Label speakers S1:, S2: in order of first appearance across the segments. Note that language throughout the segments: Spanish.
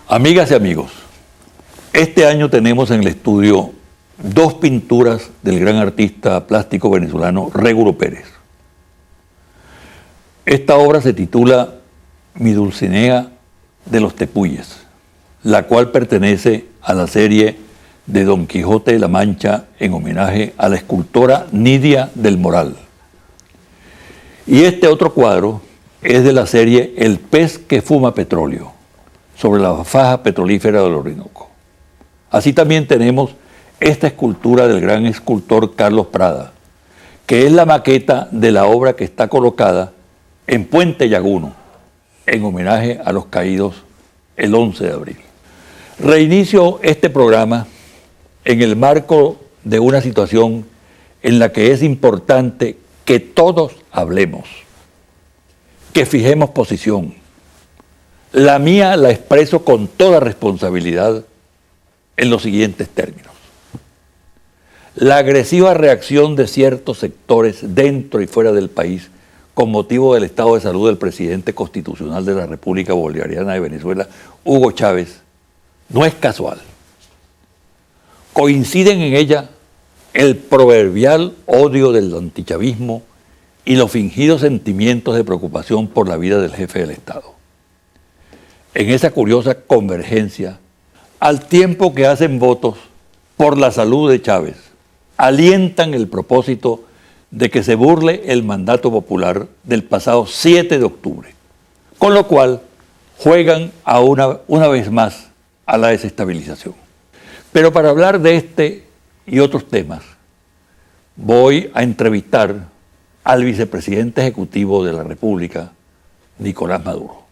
S1: Amigas y amigos, este año tenemos en el estudio dos pinturas del gran artista plástico venezolano Regulo Pérez. Esta obra se titula Mi Dulcinea de los Tepuyes, la cual pertenece a la serie de Don Quijote de la Mancha en homenaje a la escultora Nidia del Moral. Y este otro cuadro es de la serie El pez que fuma petróleo, sobre la faja petrolífera del Orinoco. Así también tenemos esta escultura del gran escultor Carlos Prada, que es la maqueta de la obra que está colocada en Puente Llaguno, en homenaje a los caídos el 11 de abril. Reinicio este programa en el marco de una situación en la que es importante que todos hablemos, que fijemos posición. La mía la expreso con toda responsabilidad en los siguientes términos. La agresiva reacción de ciertos sectores dentro y fuera del país con motivo del estado de salud del presidente constitucional de la República Bolivariana de Venezuela, Hugo Chávez, no es casual. Coinciden en ella el proverbial odio del antichavismo y los fingidos sentimientos de preocupación por la vida del jefe del Estado. En esa curiosa convergencia, al tiempo que hacen votos por la salud de Chávez, alientan el propósito de que se burle el mandato popular del pasado 7 de octubre, con lo cual juegan a una vez más a la desestabilización. Pero para hablar de este y otros temas, voy a entrevistar al vicepresidente ejecutivo de la República, Nicolás Maduro.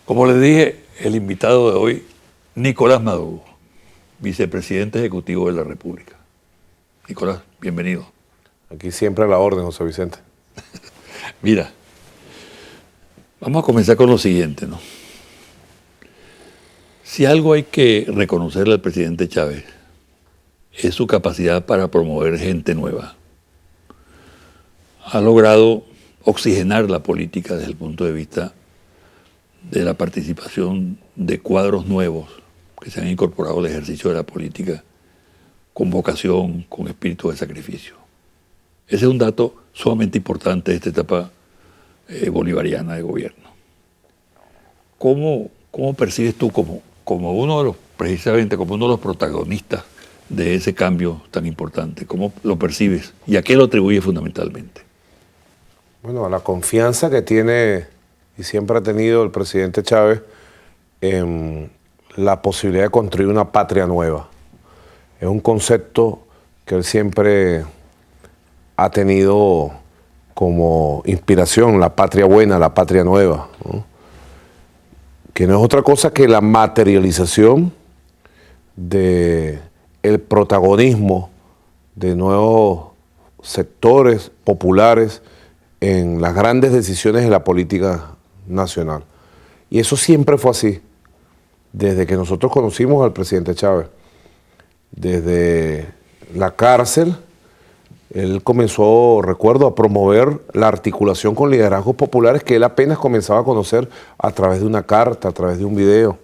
S1: Como les dije, el invitado de hoy, Nicolás Maduro, vicepresidente ejecutivo de la República. Nicolás, bienvenido.
S2: Aquí siempre a la orden, José Vicente.
S1: Mira, vamos a comenzar con lo siguiente, ¿no? Si algo hay que reconocerle al presidente Chávez, es su capacidad para promover gente nueva. Ha logrado oxigenar la política desde el punto de vista de la participación de cuadros nuevos que se han incorporado al ejercicio de la política con vocación, con espíritu de sacrificio. Ese es un dato sumamente importante de esta etapa bolivariana de gobierno. ¿Cómo percibes tú como uno de los, precisamente como uno de los protagonistas de ese cambio tan importante? ¿Cómo lo percibes y a qué lo atribuyes fundamentalmente?
S2: Bueno, a la confianza que tiene y siempre ha tenido el presidente Chávez en la posibilidad de construir una patria nueva. Es un concepto que él siempre ha tenido como inspiración, la patria buena, la patria nueva, ¿no? Que no es otra cosa que la materialización del protagonismo de nuevos sectores populares en las grandes decisiones de la política nacional. Y eso siempre fue así, desde que nosotros conocimos al presidente Chávez. Desde la cárcel, él comenzó, recuerdo, a promover la articulación con liderazgos populares que él apenas comenzaba a conocer a través de una carta, a través de un video.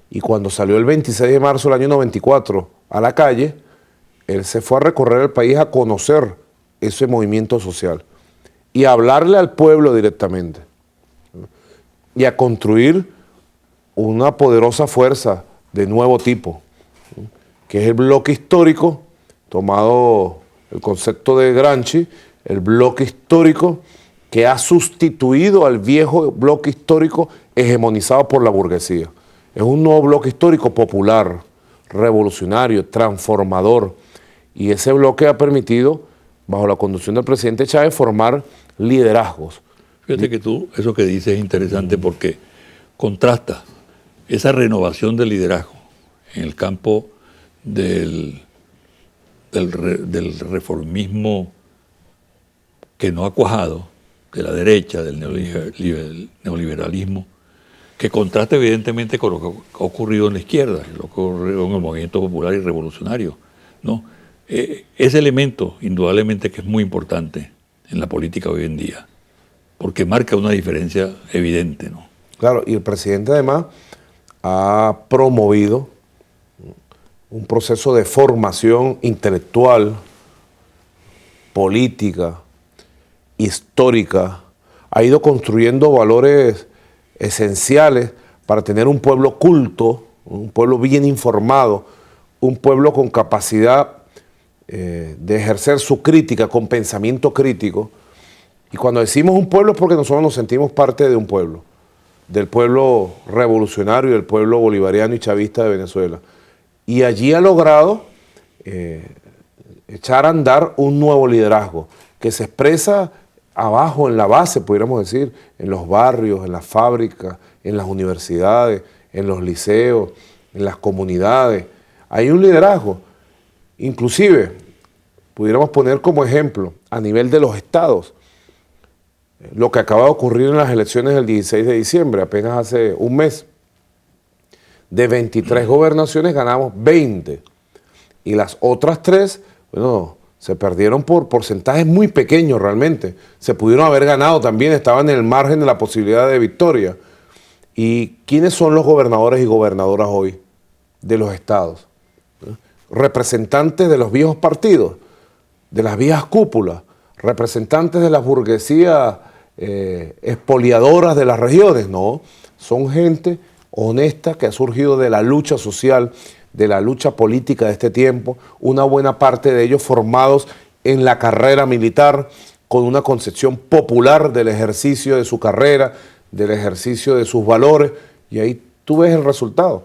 S2: Y cuando salió el 26 de marzo del año 94 a la calle, él se fue a recorrer el país a conocer ese movimiento social y a hablarle al pueblo directamente, ¿no? Y a construir una poderosa fuerza de nuevo tipo, ¿no? Que es el bloque histórico, tomado el concepto de Gramsci, el bloque histórico que ha sustituido al viejo bloque histórico hegemonizado por la burguesía. Es un nuevo bloque histórico popular, revolucionario, transformador, y ese bloque ha permitido, bajo la conducción del presidente Chávez, formar liderazgos.
S1: Fíjate que tú, eso que dices es interesante porque contrasta esa renovación del liderazgo en el campo del reformismo que no ha cuajado, de la derecha, del neoliberalismo, que contrasta evidentemente con lo que ha ocurrido en la izquierda, lo que ha ocurrido en el movimiento popular y revolucionario, ¿no? Ese elemento, indudablemente, que es muy importante en la política hoy en día. porque marca una diferencia evidente, ¿no?
S2: Claro, y el presidente además ha promovido un proceso de formación intelectual, política, histórica, ha ido construyendo valores esenciales para tener un pueblo culto, un pueblo bien informado, un pueblo con capacidad de ejercer su crítica, con pensamiento crítico. Y cuando decimos un pueblo es porque nosotros nos sentimos parte de un pueblo, del pueblo revolucionario, del pueblo bolivariano y chavista de Venezuela. Y allí ha logrado echar a andar un nuevo liderazgo que se expresa abajo, en la base, pudiéramos decir, en los barrios, en las fábricas, en las universidades, en los liceos, en las comunidades. Hay un liderazgo. Inclusive, pudiéramos poner como ejemplo, a nivel de los estados, lo que acaba de ocurrir en las elecciones del 16 de diciembre, apenas hace un mes. De 23 gobernaciones ganamos 20. Y las otras 3, bueno, se perdieron por porcentajes muy pequeños realmente. Se pudieron haber ganado también, estaban en el margen de la posibilidad de victoria. ¿Y quiénes son los gobernadores y gobernadoras hoy de los estados? Representantes de los viejos partidos, de las viejas cúpulas, representantes de las burguesías expoliadoras de las regiones. No, son gente honesta que ha surgido de la lucha social, de la lucha política de este tiempo, una buena parte de ellos formados en la carrera militar, con una concepción popular del ejercicio de su carrera, del ejercicio de sus valores, y ahí tú ves el resultado.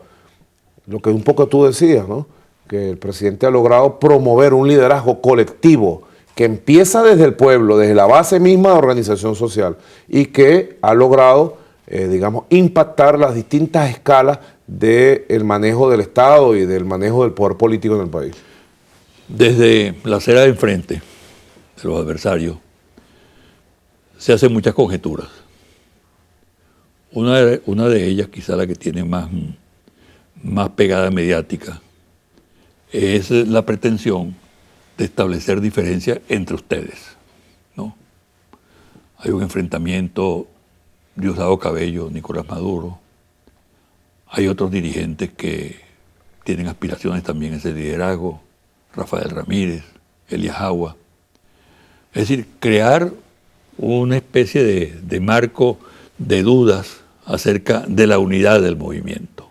S2: Lo que un poco tú decías, ¿no? Que el presidente ha logrado promover un liderazgo colectivo que empieza desde el pueblo, desde la base misma de organización social, y que ha logrado, digamos, impactar las distintas escalas del manejo del Estado y del manejo del poder político en el país.
S1: Desde la acera de enfrente de los adversarios se hacen muchas conjeturas. Una de ellas, quizá la que tiene más pegada mediática, es la pretensión de establecer diferencias entre ustedes, ¿no? Hay un enfrentamiento, Diosdado Cabello, Nicolás Maduro. Hay otros dirigentes que tienen aspiraciones también a ese liderazgo, Rafael Ramírez, Elías Agua. Es decir, crear una especie de marco de dudas acerca de la unidad del movimiento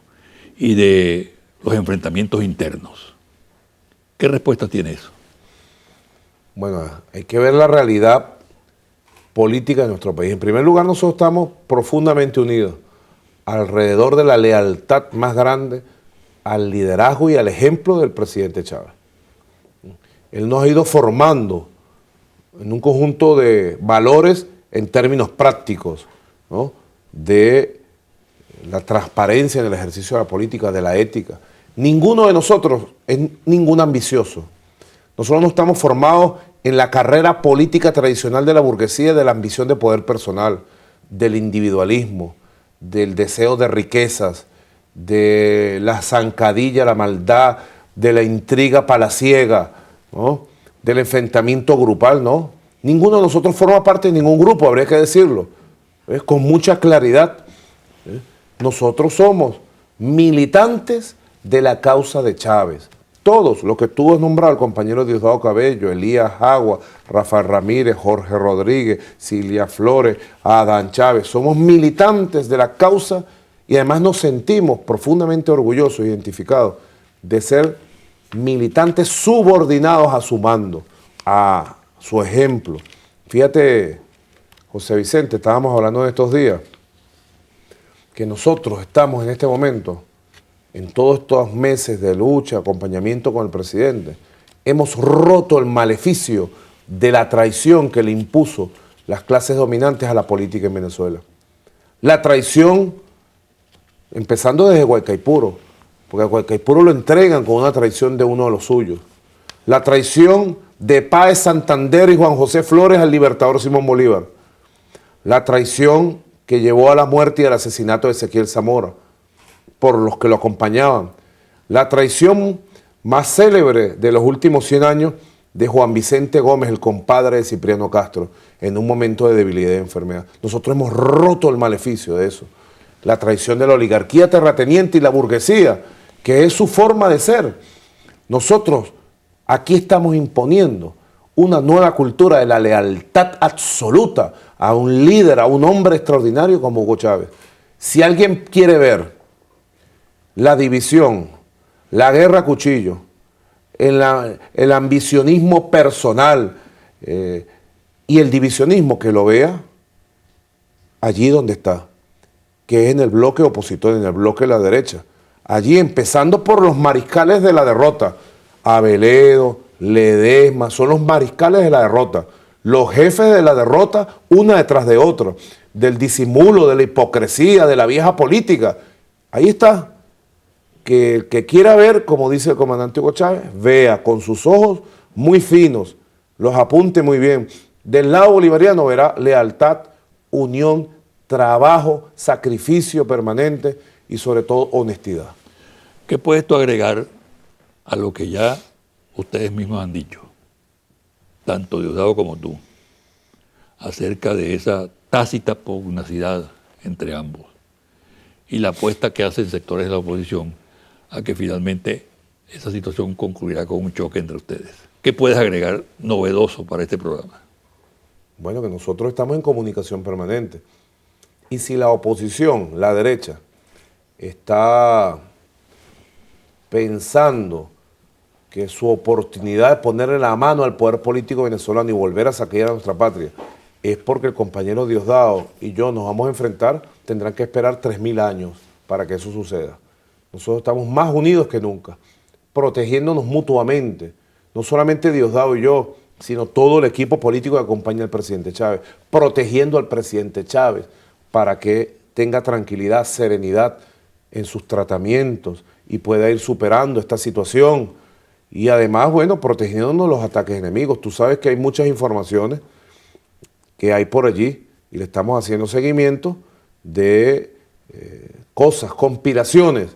S1: y de los enfrentamientos internos. ¿Qué respuesta tiene eso?
S2: Bueno, hay que ver la realidad política de nuestro país. En primer lugar, nosotros estamos profundamente unidos alrededor de la lealtad más grande al liderazgo y al ejemplo del presidente Chávez. Él nos ha ido formando en un conjunto de valores en términos prácticos, ¿no? De la transparencia en el ejercicio de la política, de la ética. Ninguno de nosotros es ningún ambicioso. Nosotros no estamos formados en la carrera política tradicional de la burguesía, de la ambición de poder personal, del individualismo, del deseo de riquezas, de la zancadilla, la maldad, de la intriga palaciega, ¿no? Del enfrentamiento grupal, ¿no? Ninguno de nosotros forma parte de ningún grupo, habría que decirlo, con mucha claridad. Nosotros somos militantes de la causa de Chávez. Todos, lo que tú has nombrado, el compañero Diosdado Cabello, Elías Agua, Rafael Ramírez, Jorge Rodríguez, Cilia Flores, Adán Chávez, somos militantes de la causa y además nos sentimos profundamente orgullosos, identificados, de ser militantes subordinados a su mando, a su ejemplo. Fíjate, José Vicente, estábamos hablando de estos días, que nosotros estamos en este momento, en todos estos meses de lucha, acompañamiento con el presidente, hemos roto el maleficio de la traición que le impuso las clases dominantes a la política en Venezuela. La traición, empezando desde Guaycaipuro, porque a Guaycaipuro lo entregan con una traición de uno de los suyos. La traición de Páez Santander y Juan José Flores al libertador Simón Bolívar. La traición que llevó a la muerte y al asesinato de Ezequiel Zamora por los que lo acompañaban. La traición más célebre de los últimos 100 años de Juan Vicente Gómez, el compadre de Cipriano Castro, en un momento de debilidad y enfermedad. Nosotros hemos roto el maleficio de eso. La traición de la oligarquía terrateniente y la burguesía, que es su forma de ser. Nosotros aquí estamos imponiendo una nueva cultura de la lealtad absoluta a un líder, a un hombre extraordinario como Hugo Chávez. Si alguien quiere ver la división, la guerra a cuchillo, el ambicionismo personal y el divisionismo, que lo vea allí donde está, que es en el bloque opositor, en el bloque de la derecha. Allí, empezando por los mariscales de la derrota, Aveledo, Ledesma, son los mariscales de la derrota, los jefes de la derrota, una detrás de otra, del disimulo, de la hipocresía, de la vieja política. Ahí está. Que el que quiera ver, como dice el comandante Hugo Chávez, vea con sus ojos muy finos, los apunte muy bien. Del lado bolivariano verá lealtad, unión, trabajo, sacrificio permanente y sobre todo honestidad.
S1: ¿Qué puedes tú agregar a lo que ya ustedes mismos han dicho, tanto Diosdado como tú, acerca de esa tácita pugnacidad entre ambos y la apuesta que hacen sectores de la oposición a que finalmente esa situación concluirá con un choque entre ustedes? ¿Qué puedes agregar novedoso para este programa?
S2: Bueno, que nosotros estamos en comunicación permanente. Y si la oposición, la derecha, está pensando que su oportunidad de ponerle la mano al poder político venezolano y volver a saquear a nuestra patria es porque el compañero Diosdado y yo nos vamos a enfrentar, tendrán que esperar 3000 años para que eso suceda. Nosotros estamos más unidos que nunca, protegiéndonos mutuamente, no solamente Diosdado y yo, sino todo el equipo político que acompaña al presidente Chávez, protegiendo al presidente Chávez para que tenga tranquilidad, serenidad en sus tratamientos y pueda ir superando esta situación. Y además, bueno, protegiéndonos los ataques enemigos. Tú sabes que hay muchas informaciones que hay por allí y le estamos haciendo seguimiento de cosas, conspiraciones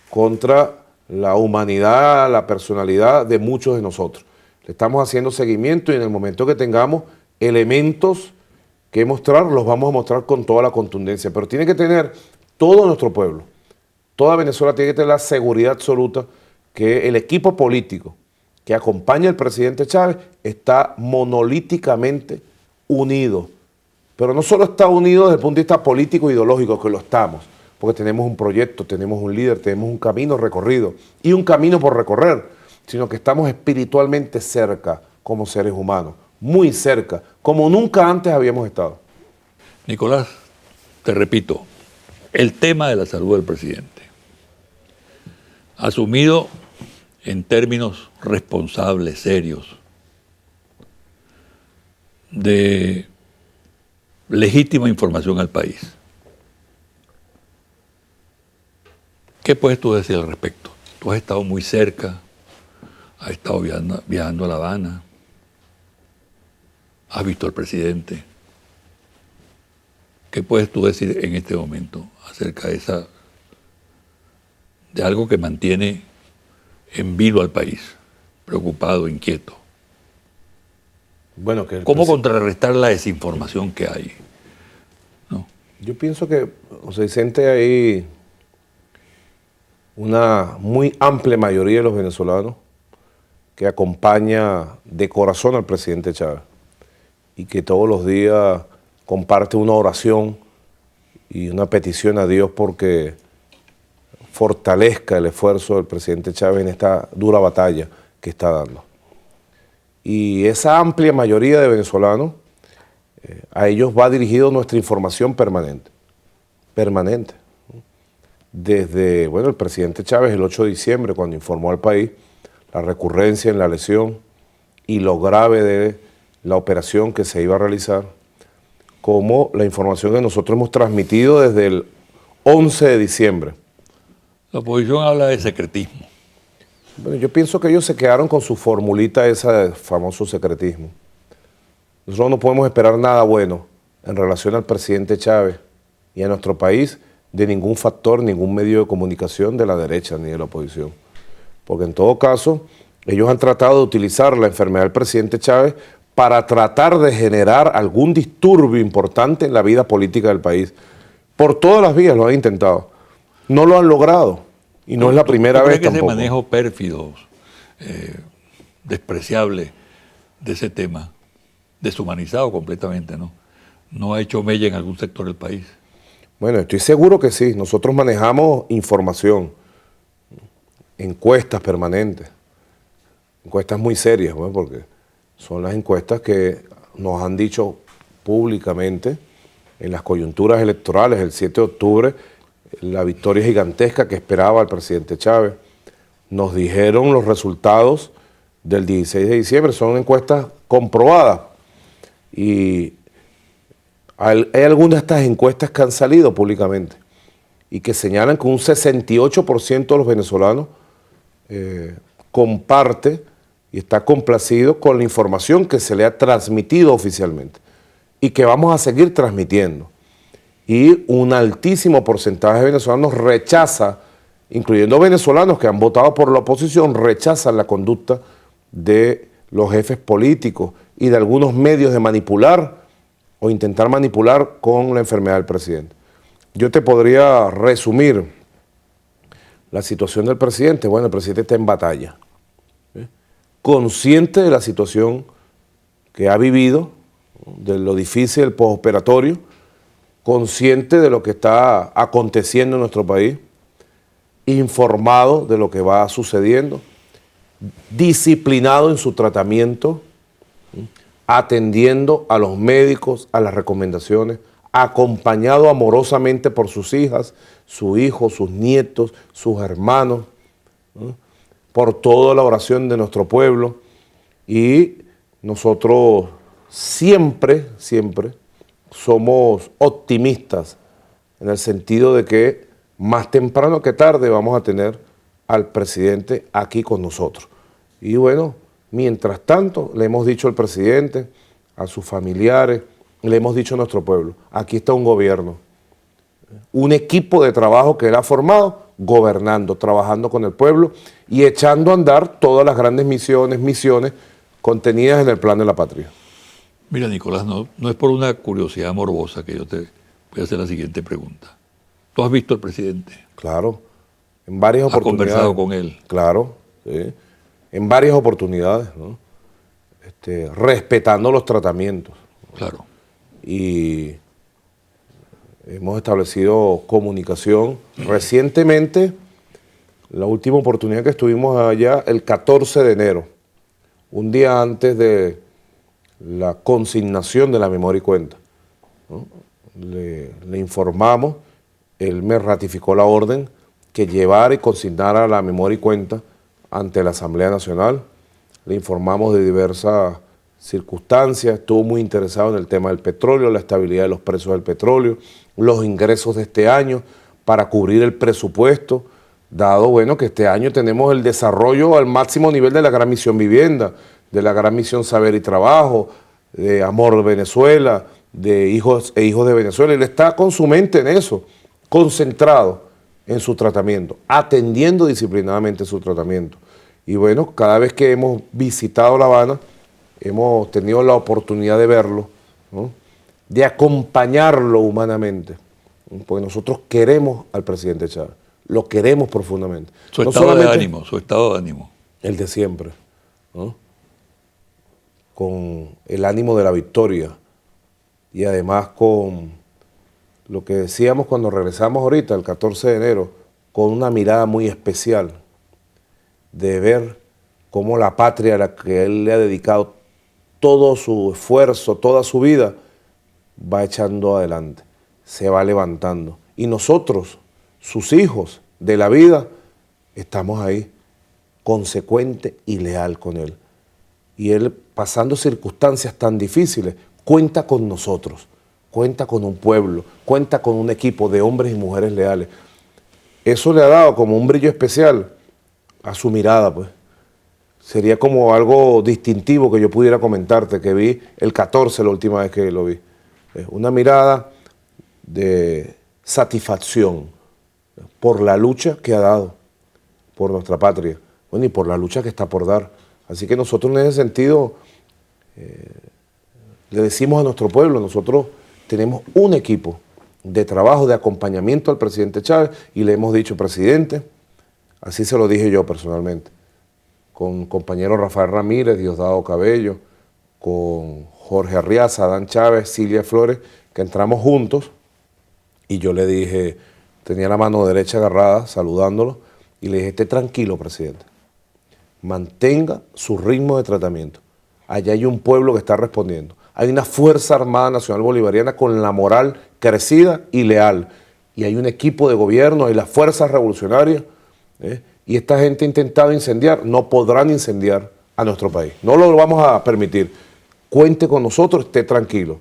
S2: contra la humanidad, la personalidad de muchos de nosotros. Le estamos haciendo seguimiento y en el momento que tengamos elementos que mostrar, los vamos a mostrar con toda la contundencia. Pero tiene que tener todo nuestro pueblo, toda Venezuela tiene que tener la seguridad absoluta que el equipo político que acompaña al presidente Chávez está monolíticamente unido. Pero no solo está unido desde el punto de vista político e ideológico, que lo estamos, porque tenemos un proyecto, tenemos un líder, tenemos un camino recorrido y un camino por recorrer, sino que estamos espiritualmente cerca como seres humanos, muy cerca, como nunca antes habíamos estado.
S1: Nicolás, te repito, el tema de la salud del presidente, asumido en términos responsables, serios, de legítima información al país. ¿Qué puedes tú decir al respecto? Tú has estado muy cerca, has estado viajando a La Habana, has visto al presidente. ¿Qué puedes tú decir en este momento acerca de algo que mantiene en vilo al país, preocupado, inquieto?
S2: Bueno, que
S1: ¿Cómo contrarrestar la desinformación que hay? ¿No?
S2: Yo pienso que, José Vicente, hay una muy amplia mayoría de los venezolanos que acompaña de corazón al presidente Chávez y que todos los días comparte una oración y una petición a Dios porque fortalezca el esfuerzo del presidente Chávez en esta dura batalla que está dando. Y esa amplia mayoría de venezolanos, a ellos va dirigido nuestra información permanente. Desde, bueno, el presidente Chávez el 8 de diciembre, cuando informó al país la recurrencia en la lesión y lo grave de la operación que se iba a realizar, como la información que nosotros hemos transmitido desde el 11 de diciembre.
S1: La oposición habla de secretismo.
S2: Bueno, yo pienso que ellos se quedaron con su formulita esa de famoso secretismo. Nosotros no podemos esperar nada bueno en relación al presidente Chávez y a nuestro país de ningún factor, ningún medio de comunicación de la derecha ni de la oposición. Porque en todo caso, Ellos han tratado de utilizar la enfermedad del presidente Chávez para tratar de generar algún disturbio importante en la vida política del país. Por todas las vías lo han intentado. No lo han logrado. Y no es la primera vez
S1: tampoco. ¿Crees que
S2: tampoco.
S1: ese manejo pérfido, despreciable de ese tema, deshumanizado completamente, no ha hecho mella en algún sector del país?
S2: Bueno, estoy seguro que sí. Nosotros manejamos información, encuestas permanentes, encuestas muy serias, ¿no? Porque son las encuestas que nos han dicho públicamente en las coyunturas electorales el 7 de octubre, la victoria gigantesca que esperaba el presidente Chávez. Nos dijeron los resultados del 16 de diciembre, son encuestas comprobadas. Y hay algunas de estas encuestas que han salido públicamente y que señalan que un 68% de los venezolanos comparte y está complacido con la información que se le ha transmitido oficialmente y que vamos a seguir transmitiendo. Y un altísimo porcentaje de venezolanos rechaza, incluyendo venezolanos que han votado por la oposición, rechazan la conducta de los jefes políticos y de algunos medios de manipular o intentar manipular con la enfermedad del presidente. Yo te podría resumir la situación del presidente. Bueno, el presidente está en batalla, consciente de la situación que ha vivido, de lo difícil del postoperatorio, consciente de lo que está aconteciendo en nuestro país, informado de lo que va sucediendo, disciplinado en su tratamiento, atendiendo a los médicos, a las recomendaciones, acompañado amorosamente por sus hijas, su hijo, sus nietos, sus hermanos, ¿no? Por toda la oración de nuestro pueblo. Y nosotros siempre somos optimistas en el sentido de que más temprano que tarde vamos a tener al presidente aquí con nosotros. Y bueno, mientras tanto le hemos dicho al presidente, a sus familiares, le hemos dicho a nuestro pueblo, aquí está un gobierno, un equipo de trabajo que él ha formado, gobernando, trabajando con el pueblo y echando a andar todas las grandes misiones contenidas en el plan de la patria.
S1: Mira, Nicolás, no es por una curiosidad morbosa que yo te voy a hacer la siguiente pregunta. ¿Tú has visto al presidente?
S2: Claro, en varias oportunidades.
S1: ¿Has conversado con él?
S2: Claro, sí, en varias oportunidades, ¿no? Respetando los tratamientos.
S1: Claro.
S2: Y hemos establecido comunicación. Recientemente, la última oportunidad que estuvimos allá, el 14 de enero, un día antes de la consignación de la memoria y cuenta, ¿no? Le informamos, él me ratificó la orden que llevara y consignara la memoria y cuenta ante la Asamblea Nacional. Le informamos de diversas circunstancias, estuvo muy interesado en el tema del petróleo, la estabilidad de los precios del petróleo, los ingresos de este año para cubrir el presupuesto, dado bueno que este año tenemos el desarrollo al máximo nivel de la Gran Misión Vivienda, de la Gran Misión Saber y Trabajo, de Amor Venezuela, de Hijos e Hijos de Venezuela. Él está con su mente en eso, concentrado en su tratamiento, atendiendo disciplinadamente su tratamiento. Y bueno, cada vez que hemos visitado La Habana, hemos tenido la oportunidad de verlo, ¿no? De acompañarlo humanamente, ¿no? Porque nosotros queremos al presidente Chávez, lo queremos profundamente.
S1: Su estado de ánimo.
S2: El de siempre, ¿no? Con el ánimo de la victoria y además con lo que decíamos cuando regresamos ahorita, el 14 de enero, con una mirada muy especial de ver cómo la patria a la que él le ha dedicado todo su esfuerzo, toda su vida, va echando adelante, se va levantando. Y nosotros, sus hijos de la vida, estamos ahí, consecuente y leal con él. Y él, pasando circunstancias tan difíciles, cuenta con nosotros, cuenta con un pueblo, cuenta con un equipo de hombres y mujeres leales. Eso le ha dado como un brillo especial a su mirada, pues. Sería como algo distintivo que yo pudiera comentarte, que vi el 14 la última vez que lo vi. Una mirada de satisfacción por la lucha que ha dado por nuestra patria, bueno, y por la lucha que está por dar. Así que nosotros en ese sentido le decimos a nuestro pueblo, nosotros tenemos un equipo de trabajo, de acompañamiento al presidente Chávez, y le hemos dicho, presidente, así se lo dije yo personalmente, con compañero Rafael Ramírez, Diosdado Cabello, con Jorge Arriaza, Adán Chávez, Silvia Flores, que entramos juntos, y yo le dije, tenía la mano derecha agarrada, saludándolo, y le dije, esté tranquilo, presidente, mantenga su ritmo de tratamiento. Allá hay un pueblo que está respondiendo. Hay una Fuerza Armada Nacional Bolivariana con la moral crecida y leal. Y hay un equipo de gobierno, hay las fuerzas revolucionarias, y esta gente ha intentado incendiar, no podrán incendiar a nuestro país. No lo vamos a permitir. Cuente con nosotros, esté tranquilo.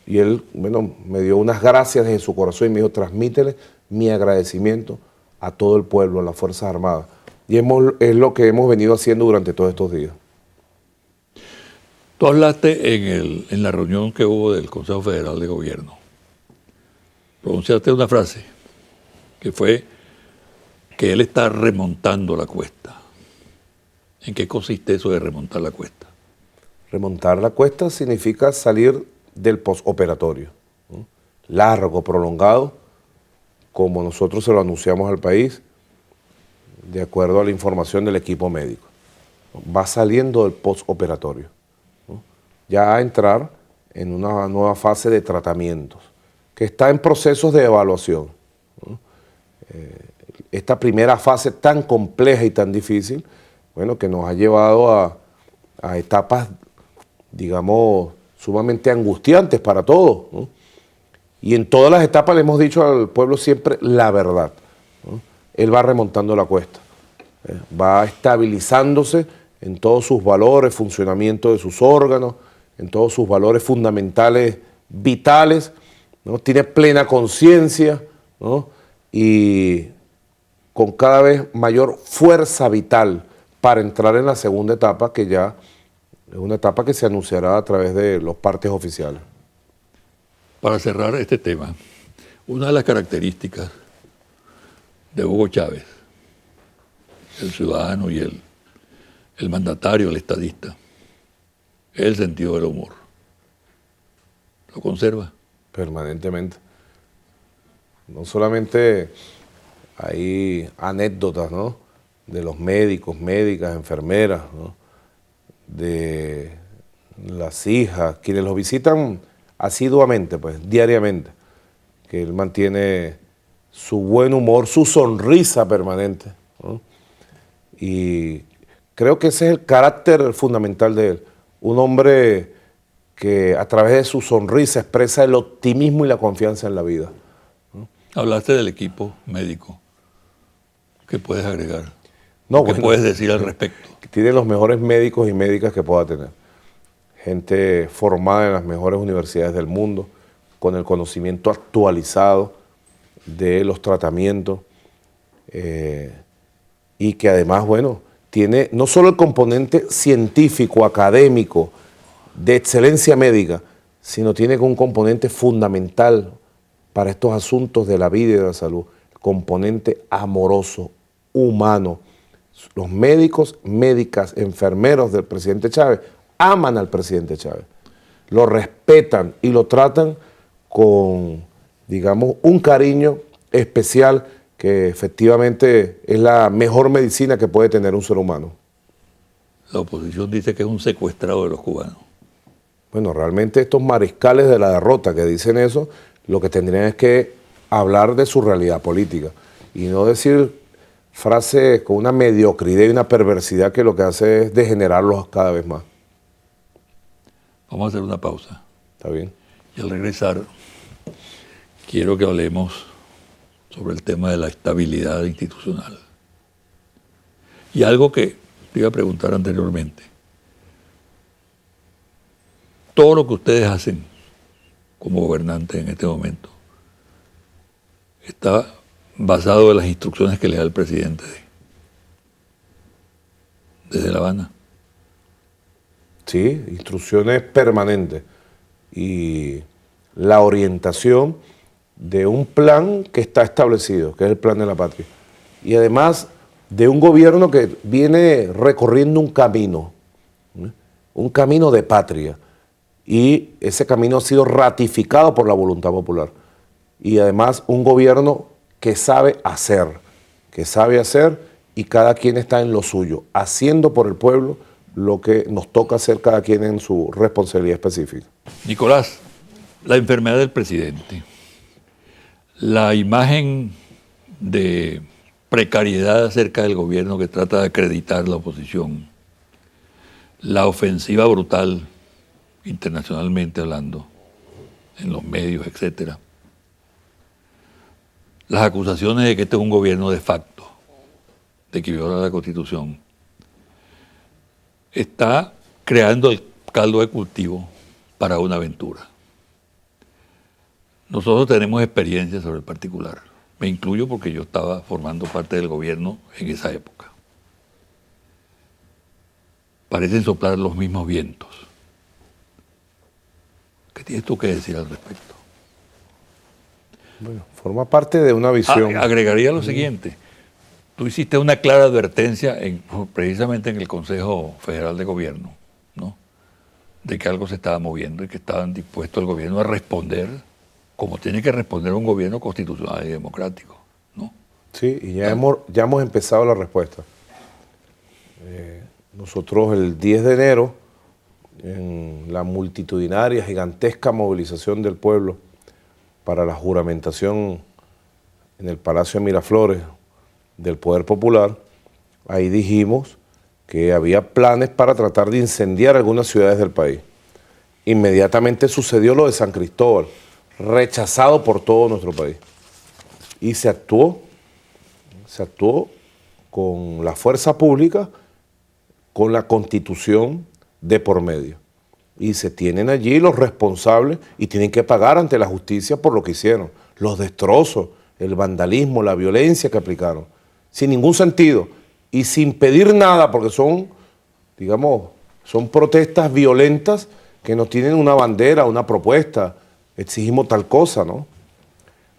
S2: Y él, bueno, me dio unas gracias desde su corazón y me dijo, transmítele mi agradecimiento a todo el pueblo, a las Fuerzas Armadas. Y es lo que hemos venido haciendo durante todos estos días.
S1: Tú hablaste en la reunión que hubo del Consejo Federal de Gobierno. Pronunciaste una frase que fue que él está remontando la cuesta. ¿En qué consiste eso de remontar la cuesta?
S2: Remontar la cuesta significa salir del postoperatorio, ¿no? Largo, prolongado, como nosotros se lo anunciamos al país, de acuerdo a la información del equipo médico. Va saliendo del postoperatorio, ¿no? Ya a entrar en una nueva fase de tratamientos, que está en procesos de evaluación, ¿no? Esta primera fase tan compleja y tan difícil, bueno, que nos ha llevado a etapas, digamos, sumamente angustiantes para todos, ¿no? Y en todas las etapas le hemos dicho al pueblo siempre la verdad, ¿no? Él va remontando la cuesta, va estabilizándose en todos sus valores, funcionamiento de sus órganos, en todos sus valores fundamentales, vitales, ¿no? Tiene plena conciencia, ¿no? Y con cada vez mayor fuerza vital para entrar en la segunda etapa, que ya es una etapa que se anunciará a través de los partes oficiales.
S1: Para cerrar este tema, una de las características de Hugo Chávez, el ciudadano y el mandatario, el estadista, es el sentido del humor. ¿Lo conserva?
S2: Permanentemente. No solamente hay anécdotas, ¿no?, de los médicos, médicas, enfermeras, ¿no?, de las hijas, quienes los visitan asiduamente, pues, diariamente, que él mantiene su buen humor, su sonrisa permanente, ¿no? Y creo que ese es el carácter fundamental de él, un hombre que a través de su sonrisa expresa el optimismo y la confianza en la vida.
S1: Hablaste del equipo médico. ¿Qué puedes agregar?
S2: No,
S1: ¿Qué
S2: bueno,
S1: puedes decir al respecto?
S2: Tiene los mejores médicos y médicas que pueda tener. Gente formada en las mejores universidades del mundo, con el conocimiento actualizado de los tratamientos, y que además, bueno, tiene no solo el componente científico, académico, de excelencia médica, sino tiene un componente fundamental para estos asuntos de la vida y de la salud, el componente amoroso, humano. Los médicos, médicas, enfermeros del presidente Chávez aman al presidente Chávez, lo respetan y lo tratan con, digamos, un cariño especial que efectivamente es la mejor medicina que puede tener un ser humano.
S1: La oposición dice que es un secuestrado de los cubanos.
S2: Bueno, realmente estos mariscales de la derrota que dicen eso, lo que tendrían es que hablar de su realidad política y no decir frases con una mediocridad y una perversidad que lo que hace es degenerarlos cada vez más.
S1: Vamos a hacer una pausa.
S2: ¿Está bien?
S1: Y al regresar, quiero que hablemos sobre el tema de la estabilidad institucional. Y algo que te iba a preguntar anteriormente. Todo lo que ustedes hacen como gobernantes en este momento está basado en las instrucciones que le da el presidente desde La Habana.
S2: Sí, instrucciones permanentes y la orientación de un plan que está establecido, que es el plan de la patria. Y además de un gobierno que viene recorriendo un camino de patria, y ese camino ha sido ratificado por la voluntad popular. Y además un gobierno que sabe hacer, y cada quien está en lo suyo, haciendo por el pueblo lo que nos toca hacer cada quien en su responsabilidad específica.
S1: Nicolás, la enfermedad del presidente, la imagen de precariedad acerca del gobierno que trata de acreditar la oposición, la ofensiva brutal, internacionalmente hablando, en los medios, etcétera, las acusaciones de que este es un gobierno de facto, de que viola la Constitución, está creando el caldo de cultivo para una aventura. Nosotros tenemos experiencia sobre el particular. Me incluyo porque yo estaba formando parte del gobierno en esa época. Parecen soplar los mismos vientos. ¿Qué tienes tú que decir al respecto?
S2: Bueno, forma parte de una visión.
S1: Agregaría lo siguiente. Tú hiciste una clara advertencia precisamente en el Consejo Federal de Gobierno, ¿no?, de que algo se estaba moviendo y que estaban dispuestos el gobierno a responder como tiene que responder un gobierno constitucional y democrático, ¿no?
S2: Sí, y ya hemos empezado la respuesta. Nosotros el 10 de enero, en la multitudinaria, gigantesca movilización del pueblo para la juramentación en el Palacio de Miraflores del Poder Popular, ahí dijimos que había planes para tratar de incendiar algunas ciudades del país. Inmediatamente sucedió lo de San Cristóbal, rechazado por todo nuestro país. Y se actuó con la fuerza pública, con la Constitución de por medio. Y se tienen allí los responsables y tienen que pagar ante la justicia por lo que hicieron. Los destrozos, el vandalismo, la violencia que aplicaron, sin ningún sentido y sin pedir nada, porque son protestas violentas que no tienen una bandera, una propuesta, exigimos tal cosa, ¿no?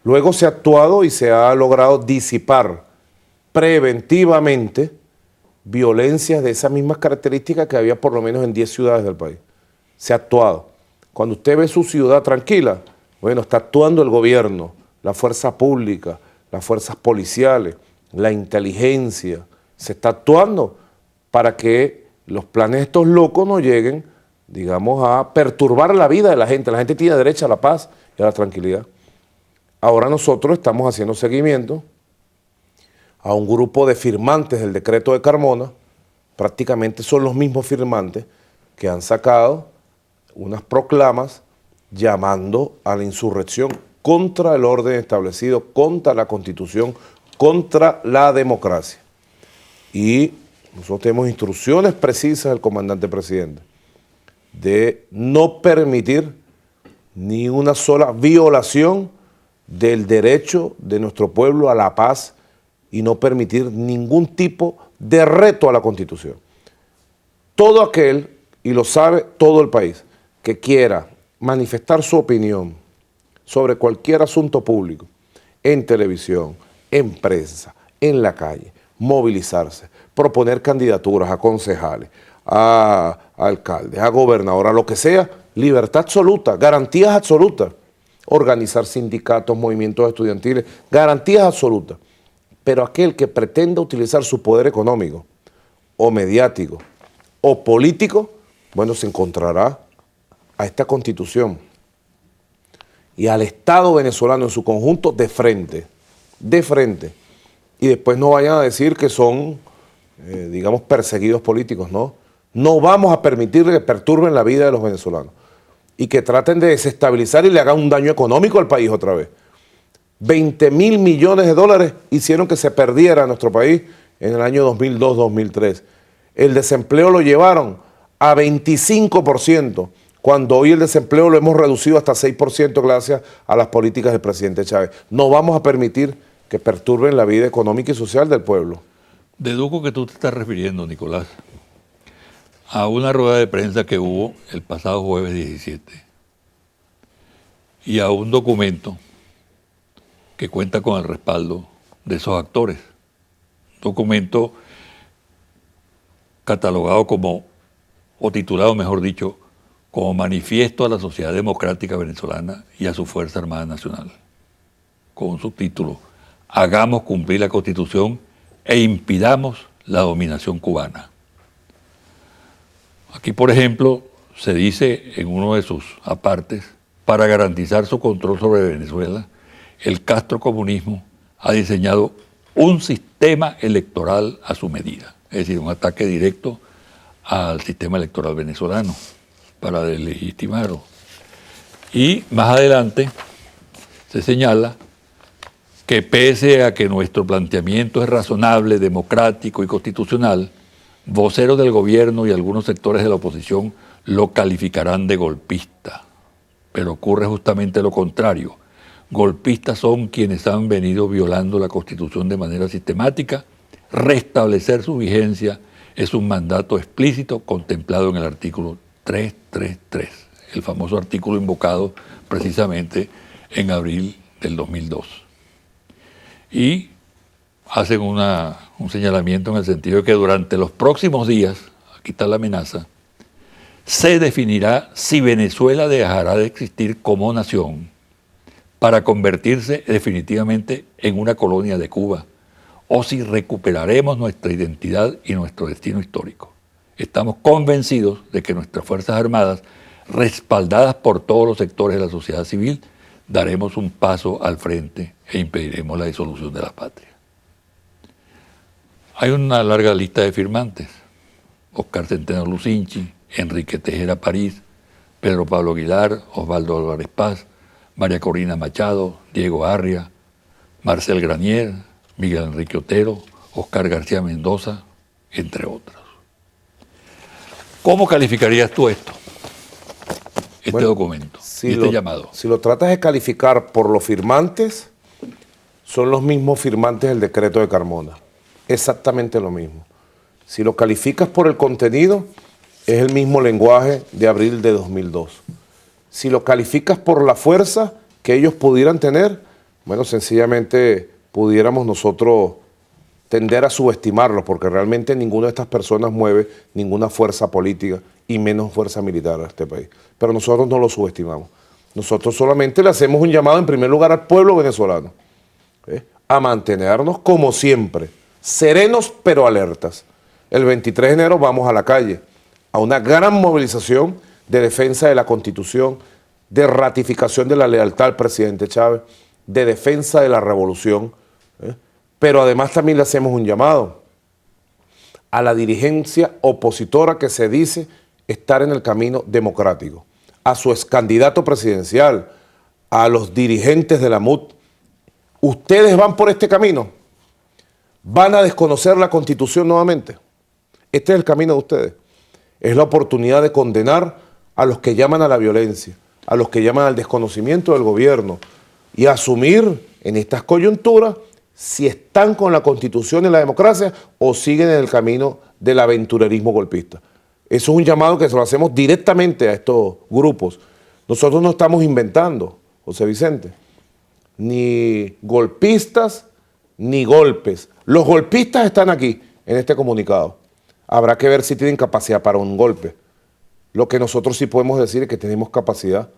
S2: Luego se ha actuado y se ha logrado disipar preventivamente violencias de esas mismas características que había por lo menos en 10 ciudades del país. Se ha actuado. Cuando usted ve su ciudad tranquila, bueno, está actuando el gobierno, la fuerza pública, las fuerzas policiales, la inteligencia, se está actuando para que los planes de estos locos no lleguen, a perturbar la vida de la gente. La gente tiene derecho a la paz y a la tranquilidad. Ahora nosotros estamos haciendo seguimiento a un grupo de firmantes del decreto de Carmona, prácticamente son los mismos firmantes que han sacado unas proclamas llamando a la insurrección contra el orden establecido, contra la Constitución, contra la democracia. Y nosotros tenemos instrucciones precisas del comandante presidente de no permitir ni una sola violación del derecho de nuestro pueblo a la paz y no permitir ningún tipo de reto a la Constitución. Todo aquel, y lo sabe todo el país, que quiera manifestar su opinión sobre cualquier asunto público, en televisión, en prensa, en la calle, movilizarse, proponer candidaturas a concejales, a alcaldes, a gobernadores, a lo que sea, libertad absoluta, garantías absolutas, organizar sindicatos, movimientos estudiantiles, garantías absolutas. Pero aquel que pretenda utilizar su poder económico, o mediático, o político, bueno, se encontrará a esta Constitución y al Estado venezolano en su conjunto de frente, y después no vayan a decir que son, perseguidos políticos, ¿no? No vamos a permitir que perturben la vida de los venezolanos y que traten de desestabilizar y le hagan un daño económico al país otra vez. 20.000 millones de dólares hicieron que se perdiera nuestro país en el año 2002-2003. El desempleo lo llevaron a 25%, cuando hoy el desempleo lo hemos reducido hasta 6% gracias a las políticas del presidente Chávez. No vamos a permitir que perturben la vida económica y social del pueblo.
S1: Deduzco que tú te estás refiriendo, Nicolás, a una rueda de prensa que hubo el pasado jueves 17 y a un documento que cuenta con el respaldo de esos actores, documento catalogado como, o titulado mejor dicho, como Manifiesto a la Sociedad Democrática Venezolana y a su Fuerza Armada Nacional, con un subtítulo: Hagamos cumplir la Constitución e impidamos la dominación cubana. Aquí, por ejemplo, se dice en uno de sus apartes: para garantizar su control sobre Venezuela, el castrocomunismo ha diseñado un sistema electoral a su medida, es decir, un ataque directo al sistema electoral venezolano para deslegitimarlo. Y más adelante se señala que pese a que nuestro planteamiento es razonable, democrático y constitucional, voceros del gobierno y algunos sectores de la oposición lo calificarán de golpista. Pero ocurre justamente lo contrario. Golpistas son quienes han venido violando la Constitución de manera sistemática. Restablecer su vigencia es un mandato explícito contemplado en el artículo 333, el famoso artículo invocado precisamente en abril del 2002. Y hacen un señalamiento en el sentido de que durante los próximos días, aquí está la amenaza, se definirá si Venezuela dejará de existir como nación para convertirse definitivamente en una colonia de Cuba, o si recuperaremos nuestra identidad y nuestro destino histórico. Estamos convencidos de que nuestras Fuerzas Armadas, respaldadas por todos los sectores de la sociedad civil, daremos un paso al frente e impediremos la disolución de la patria. Hay una larga lista de firmantes: Oscar Centeno Lucinchi, Enrique Tejera París, Pedro Pablo Aguilar, Osvaldo Álvarez Paz, María Corina Machado, Diego Arria, Marcel Granier, Miguel Enrique Otero, Oscar García Mendoza, entre otros. ¿Cómo calificarías tú esto, este documento, este llamado?
S2: Si lo tratas de calificar por los firmantes, son los mismos firmantes del decreto de Carmona. Exactamente lo mismo. Si lo calificas por el contenido, es el mismo lenguaje de abril de 2002. Si lo calificas por la fuerza que ellos pudieran tener, bueno, sencillamente pudiéramos nosotros tender a subestimarlos, porque realmente ninguna de estas personas mueve ninguna fuerza política y menos fuerza militar a este país. Pero nosotros no lo subestimamos. Nosotros solamente le hacemos un llamado en primer lugar al pueblo venezolano, a mantenernos como siempre, serenos pero alertas. El 23 de enero vamos a la calle, a una gran movilización de defensa de la Constitución, de ratificación de la lealtad al presidente Chávez, de defensa de la revolución, pero además también le hacemos un llamado a la dirigencia opositora que se dice estar en el camino democrático, a su excandidato presidencial, a los dirigentes de la MUD. ¿Ustedes van por este camino? ¿Van a desconocer la Constitución nuevamente? Este es el camino de ustedes. Es la oportunidad de condenar a los que llaman a la violencia, a los que llaman al desconocimiento del gobierno y asumir en estas coyunturas si están con la Constitución y la democracia o siguen en el camino del aventurerismo golpista. Eso es un llamado que se lo hacemos directamente a estos grupos. Nosotros no estamos inventando, José Vicente, ni golpistas ni golpes. Los golpistas están aquí, en este comunicado. Habrá que ver si tienen capacidad para un golpe. Lo que nosotros sí podemos decir es que tenemos capacidad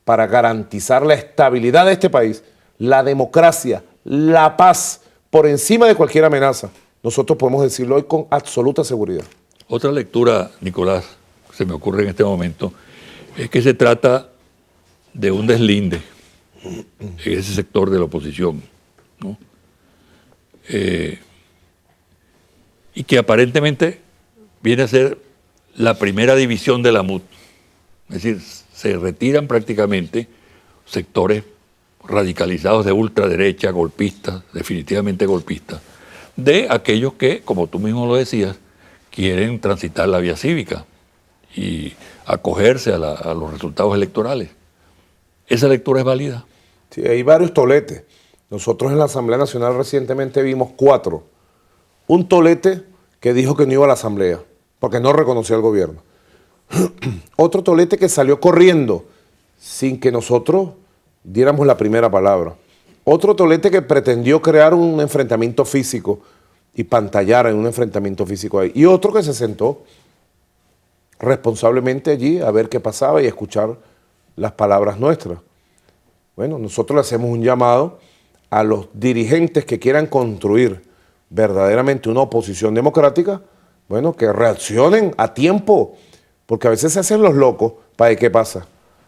S2: para garantizar la estabilidad de este país, la democracia, la paz, por encima de cualquier amenaza. Nosotros podemos decirlo hoy con absoluta seguridad.
S1: Otra lectura, Nicolás, que se me ocurre en este momento, es que se trata de un deslinde en ese sector de la oposición, ¿no? Y que aparentemente viene a ser la primera división de la MUD. Es decir, se retiran prácticamente sectores radicalizados de ultraderecha, golpistas, definitivamente golpistas, de aquellos que, como tú mismo lo decías, quieren transitar la vía cívica y acogerse a los resultados electorales. ¿Esa lectura es válida?
S2: Sí, hay varios toletes. Nosotros en la Asamblea Nacional recientemente vimos 4. Un tolete que dijo que no iba a la Asamblea, porque no reconoció al gobierno. Otro tolete que salió corriendo sin que nosotros diéramos la primera palabra. Otro tolete que pretendió crear un enfrentamiento físico y pantallara en un enfrentamiento físico ahí. Y otro que se sentó responsablemente allí a ver qué pasaba y escuchar las palabras nuestras. Bueno, nosotros le hacemos un llamado a los dirigentes que quieran construir verdaderamente una oposición democrática, bueno, que reaccionen a tiempo, porque a veces se hacen los locos para ver qué pasa,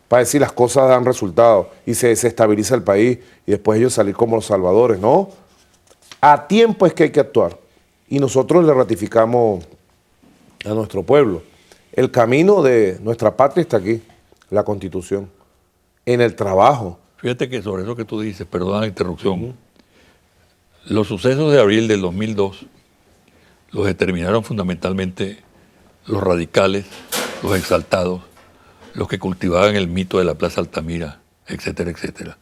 S2: para ver si las cosas dan resultados y se desestabiliza el país y después ellos salir como los salvadores. No, a tiempo es que hay que actuar y nosotros le ratificamos a nuestro pueblo. El camino de nuestra patria está aquí, la Constitución, en el trabajo.
S1: Fíjate que sobre eso que tú dices, perdona la interrupción, los sucesos de abril del 2002 los determinaron fundamentalmente los radicales, los exaltados, los que cultivaban el mito de la Plaza Altamira, etcétera, etcétera,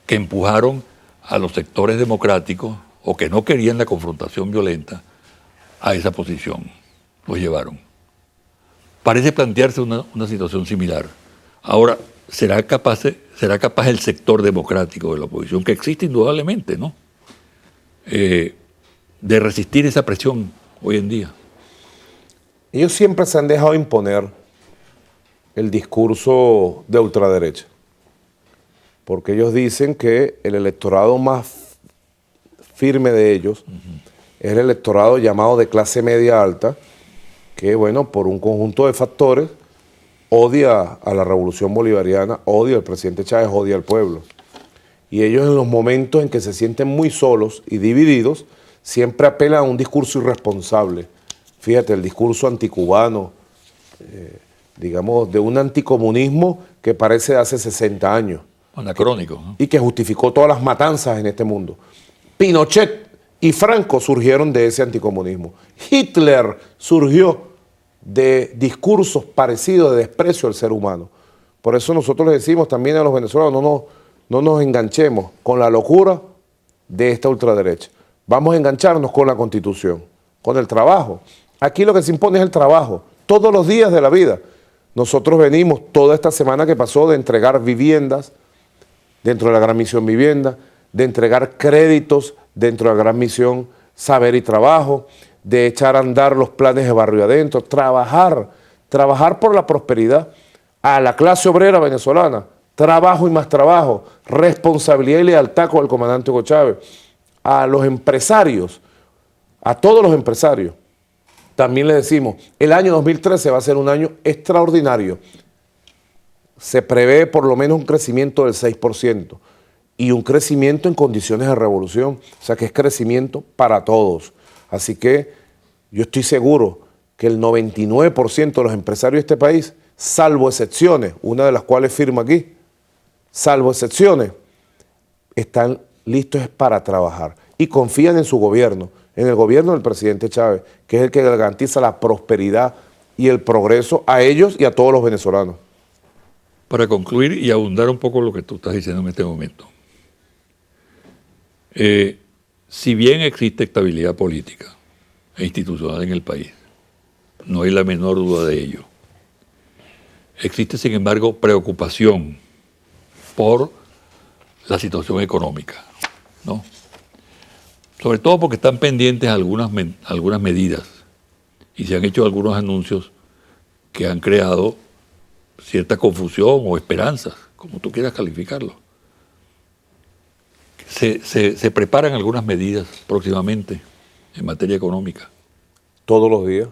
S1: que empujaron a los sectores democráticos o que no querían la confrontación violenta a esa posición, los llevaron. Parece plantearse una situación similar. Ahora, ¿será capaz el sector democrático de la oposición, que existe indudablemente, ¿no?, de resistir esa presión hoy en día?
S2: Ellos siempre se han dejado imponer el discurso de ultraderecha, porque ellos dicen que el electorado más firme de ellos es el electorado llamado de clase media alta, que, bueno, por un conjunto de factores, odia a la revolución bolivariana, odia al presidente Chávez, odia al pueblo. Y ellos, en los momentos en que se sienten muy solos y divididos, siempre apelan a un discurso irresponsable. Fíjate, el discurso anticubano, digamos, de un anticomunismo que parece de hace 60 años.
S1: Anacrónico, ¿no?
S2: Y que justificó todas las matanzas en este mundo. Pinochet y Franco surgieron de ese anticomunismo. Hitler surgió de discursos parecidos de desprecio al ser humano. Por eso nosotros le decimos también a los venezolanos, no nos enganchemos con la locura de esta ultraderecha. Vamos a engancharnos con la Constitución, con el trabajo. Aquí lo que se impone es el trabajo, todos los días de la vida. Nosotros venimos toda esta semana que pasó de entregar viviendas dentro de la Gran Misión Vivienda, de entregar créditos dentro de la Gran Misión Saber y Trabajo, de echar a andar los planes de barrio adentro, trabajar por la prosperidad a la clase obrera venezolana, trabajo y más trabajo, responsabilidad y lealtad con el comandante Hugo Chávez, a los empresarios, a todos los empresarios. También le decimos, el año 2013 va a ser un año extraordinario. Se prevé por lo menos un crecimiento del 6% y un crecimiento en condiciones de revolución, o sea que es crecimiento para todos. Así que yo estoy seguro que el 99% de los empresarios de este país, salvo excepciones, una de las cuales firma aquí, salvo excepciones, están listos para trabajar y confían en su gobierno, en el gobierno del presidente Chávez, que es el que garantiza la prosperidad y el progreso a ellos y a todos los venezolanos.
S1: Para concluir y abundar un poco lo que tú estás diciendo en este momento, si bien existe estabilidad política e institucional en el país, no hay la menor duda de ello, existe sin embargo preocupación por la situación económica, ¿no? Sobre todo porque están pendientes algunas medidas y se han hecho algunos anuncios que han creado cierta confusión o esperanzas, como tú quieras calificarlo. Se preparan algunas medidas próximamente en materia económica.
S2: Todos los días.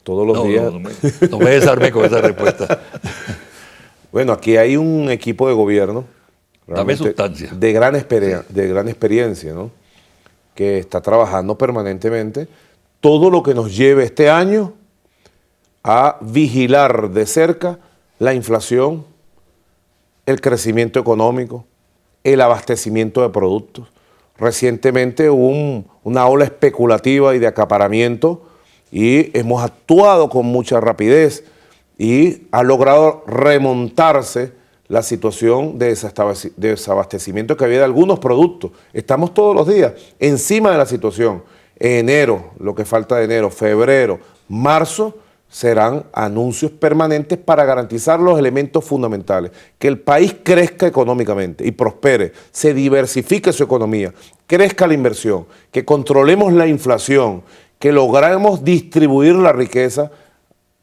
S2: Todos los días.
S1: No me desarme con esa respuesta.
S2: Bueno, aquí hay un equipo de gobierno.
S1: Dame sustancia.
S2: De gran experiencia, ¿no?, que está trabajando permanentemente todo lo que nos lleve este año a vigilar de cerca la inflación, el crecimiento económico, el abastecimiento de productos. Recientemente hubo una ola especulativa y de acaparamiento y hemos actuado con mucha rapidez y ha logrado remontarse la situación de desabastecimiento que había de algunos productos. Estamos todos los días encima de la situación. Enero, lo que falta de enero, febrero, marzo, serán anuncios permanentes para garantizar los elementos fundamentales. Que el país crezca económicamente y prospere, se diversifique su economía, crezca la inversión, que controlemos la inflación, que logremos distribuir la riqueza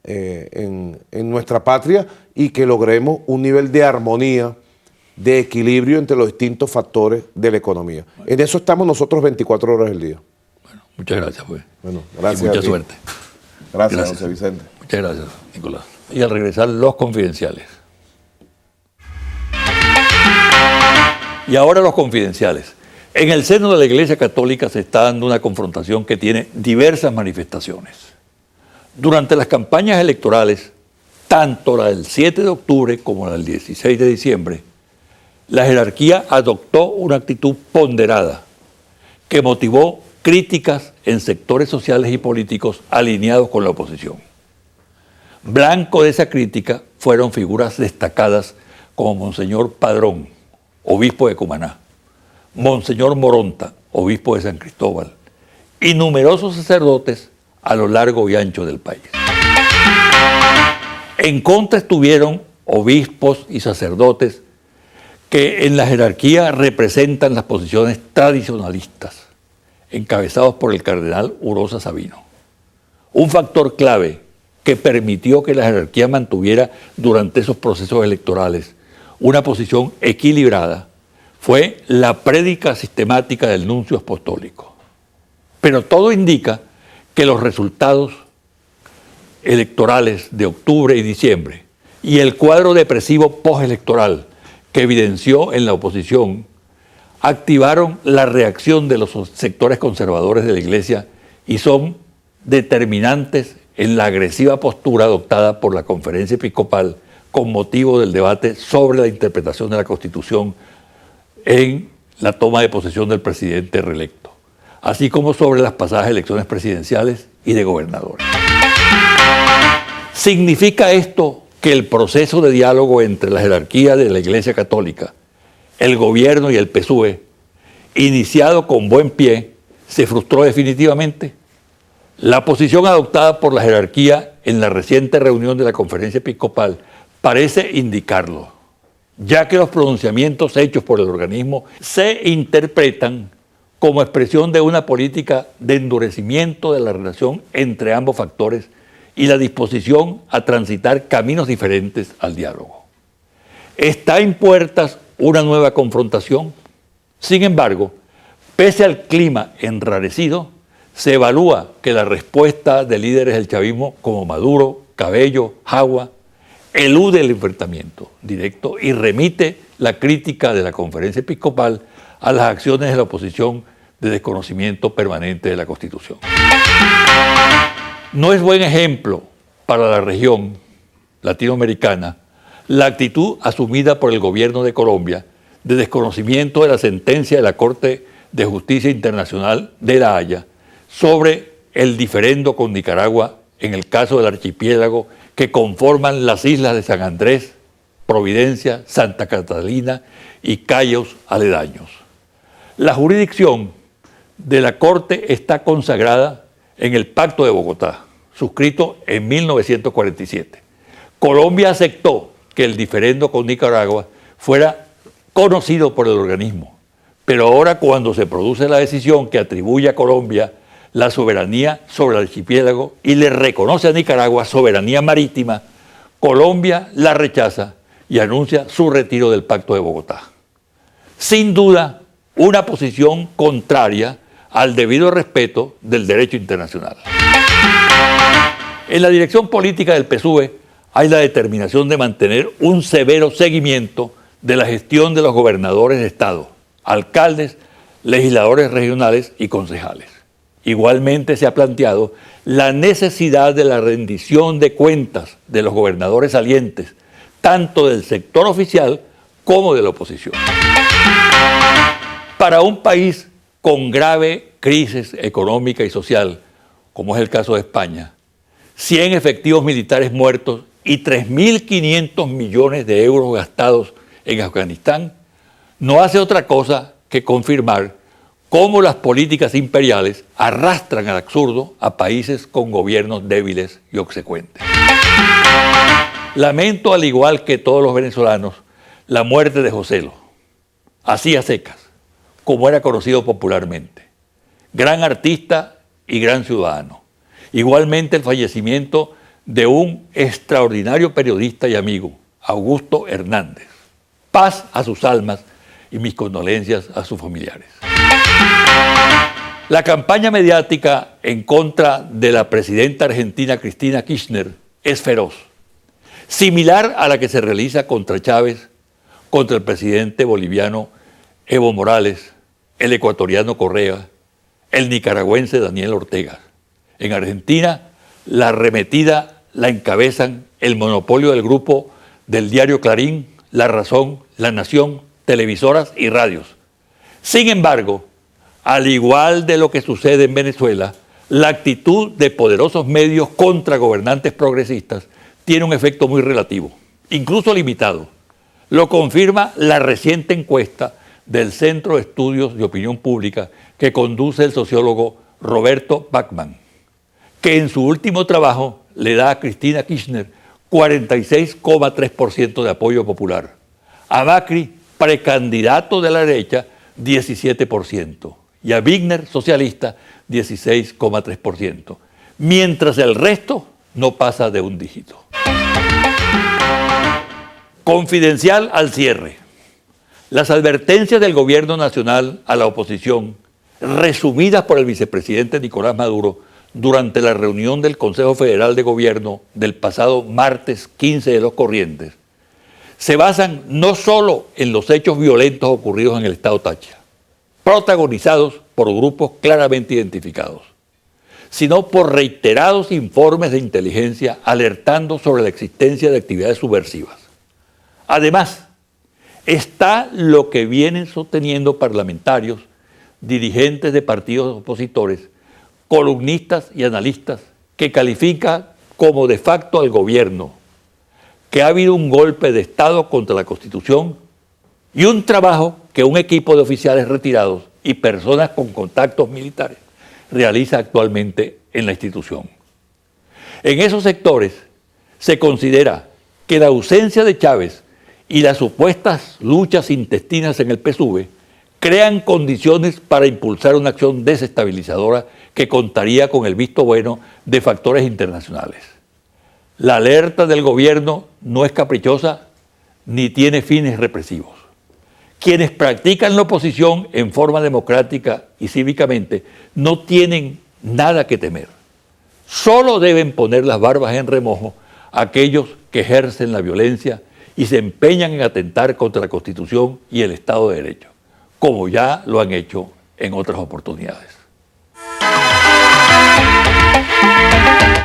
S2: en nuestra patria y que logremos un nivel de armonía, de equilibrio entre los distintos factores de la economía. En eso estamos nosotros 24 horas del día.
S1: Bueno, muchas gracias, pues.
S2: Bueno, gracias.
S1: Y mucha suerte.
S2: Gracias, José Vicente.
S1: Muchas gracias, Nicolás. Y al regresar, los confidenciales. Y ahora los confidenciales. En el seno de la Iglesia Católica se está dando una confrontación que tiene diversas manifestaciones. Durante las campañas electorales, tanto la del 7 de octubre como la del 16 de diciembre, la jerarquía adoptó una actitud ponderada que motivó críticas en sectores sociales y políticos alineados con la oposición. Blanco de esa crítica fueron figuras destacadas como Monseñor Padrón, obispo de Cumaná, Monseñor Moronta, obispo de San Cristóbal, y numerosos sacerdotes a lo largo y ancho del país. En contra estuvieron obispos y sacerdotes que en la jerarquía representan las posiciones tradicionalistas, encabezados por el cardenal Urosa Sabino. Un factor clave que permitió que la jerarquía mantuviera durante esos procesos electorales una posición equilibrada fue la prédica sistemática del nuncio apostólico. Pero todo indica que los resultados electorales de octubre y diciembre y el cuadro depresivo postelectoral que evidenció en la oposición activaron la reacción de los sectores conservadores de la Iglesia y son determinantes en la agresiva postura adoptada por la Conferencia Episcopal con motivo del debate sobre la interpretación de la Constitución en la toma de posesión del presidente reelecto, así como sobre las pasadas elecciones presidenciales y de gobernadores. ¿Significa esto que el proceso de diálogo entre la jerarquía de la Iglesia Católica, el gobierno y el PSUV, iniciado con buen pie, se frustró definitivamente? La posición adoptada por la jerarquía en la reciente reunión de la Conferencia Episcopal parece indicarlo, ya que los pronunciamientos hechos por el organismo se interpretan como expresión de una política de endurecimiento de la relación entre ambos factores y la disposición a transitar caminos diferentes al diálogo. Está en puertas una nueva confrontación. Sin embargo, pese al clima enrarecido, se evalúa que la respuesta de líderes del chavismo como Maduro, Cabello, Jagua, elude el enfrentamiento directo y remite la crítica de la Conferencia Episcopal a las acciones de la oposición de desconocimiento permanente de la Constitución. No es buen ejemplo para la región latinoamericana la actitud asumida por el gobierno de Colombia de desconocimiento de la sentencia de la Corte de Justicia Internacional de La Haya sobre el diferendo con Nicaragua en el caso del archipiélago que conforman las islas de San Andrés, Providencia, Santa Catalina y Cayos aledaños. La jurisdicción de la Corte está consagrada en el Pacto de Bogotá, suscrito en 1947. Colombia aceptó que el diferendo con Nicaragua fuera conocido por el organismo, pero ahora cuando se produce la decisión que atribuye a Colombia la soberanía sobre el archipiélago y le reconoce a Nicaragua soberanía marítima, Colombia la rechaza y anuncia su retiro del Pacto de Bogotá. Sin duda, una posición contraria al debido respeto del derecho internacional. En la dirección política del PSUV hay la determinación de mantener un severo seguimiento de la gestión de los gobernadores de Estado, alcaldes, legisladores regionales y concejales. Igualmente se ha planteado la necesidad de la rendición de cuentas de los gobernadores salientes, tanto del sector oficial como de la oposición. Para un país con grave crisis económica y social, como es el caso de España, 100 efectivos militares muertos y 3.500 millones de euros gastados en Afganistán, no hace otra cosa que confirmar cómo las políticas imperiales arrastran al absurdo a países con gobiernos débiles y obsecuentes. Lamento, al igual que todos los venezolanos, la muerte de Joselo, así a secas, como era conocido popularmente. Gran artista y gran ciudadano. Igualmente el fallecimiento de un extraordinario periodista y amigo, Augusto Hernández. Paz a sus almas y mis condolencias a sus familiares. La campaña mediática en contra de la presidenta argentina Cristina Kirchner es feroz, similar a la que se realiza contra Chávez, contra el presidente boliviano Evo Morales, el ecuatoriano Correa, el nicaragüense Daniel Ortega. En Argentina, la arremetida la encabezan el monopolio del grupo del diario Clarín, La Razón, La Nación, televisoras y radios. Sin embargo, al igual de lo que sucede en Venezuela, la actitud de poderosos medios contra gobernantes progresistas tiene un efecto muy relativo, incluso limitado. Lo confirma la reciente encuesta del Centro de Estudios de Opinión Pública que conduce el sociólogo Roberto Bachmann, que en su último trabajo le da a Cristina Kirchner 46,3% de apoyo popular, a Macri, precandidato de la derecha, 17%, y a Wigner, socialista, 16,3%, mientras el resto no pasa de un dígito. Confidencial al cierre. Las advertencias del gobierno nacional a la oposición, resumidas por el vicepresidente Nicolás Maduro durante la reunión del Consejo Federal de Gobierno del pasado martes 15 de los Corrientes, se basan no solo en los hechos violentos ocurridos en el estado Táchira, protagonizados por grupos claramente identificados, sino por reiterados informes de inteligencia alertando sobre la existencia de actividades subversivas. Además, está lo que vienen sosteniendo parlamentarios, dirigentes de partidos opositores, columnistas y analistas que califican como de facto al gobierno, que ha habido un golpe de Estado contra la Constitución y un trabajo que un equipo de oficiales retirados y personas con contactos militares realiza actualmente en la institución. En esos sectores se considera que la ausencia de Chávez y las supuestas luchas intestinas en el PSUV crean condiciones para impulsar una acción desestabilizadora que contaría con el visto bueno de factores internacionales. La alerta del gobierno no es caprichosa ni tiene fines represivos. Quienes practican la oposición en forma democrática y cívicamente no tienen nada que temer. Solo deben poner las barbas en remojo aquellos que ejercen la violencia y se empeñan en atentar contra la Constitución y el Estado de Derecho, como ya lo han hecho en otras oportunidades.